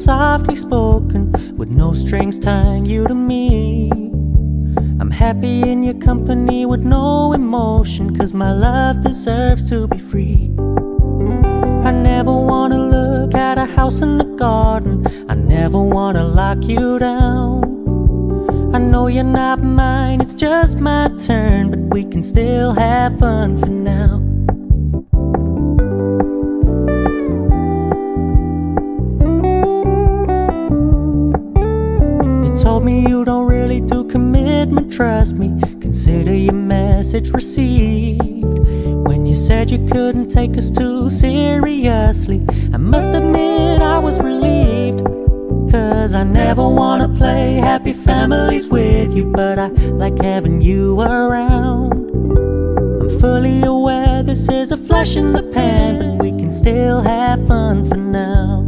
softly spoken, with no strings tying you to me. I'm happy in your company with no emotion, 'cause my love deserves to be free. I never wanna look at a house in the garden, I never wanna lock you down. I know you're not mine, it's just my turn, but we can still have fun for now. You told me you don't really do commitment, trust me, consider your message received. When you said you couldn't take us too seriously, I must admit I was relieved. 'Cause I never wanna play happy families with you, but I like having you around. I'm fully aware this is a flash in the pan, but we can still have fun for now.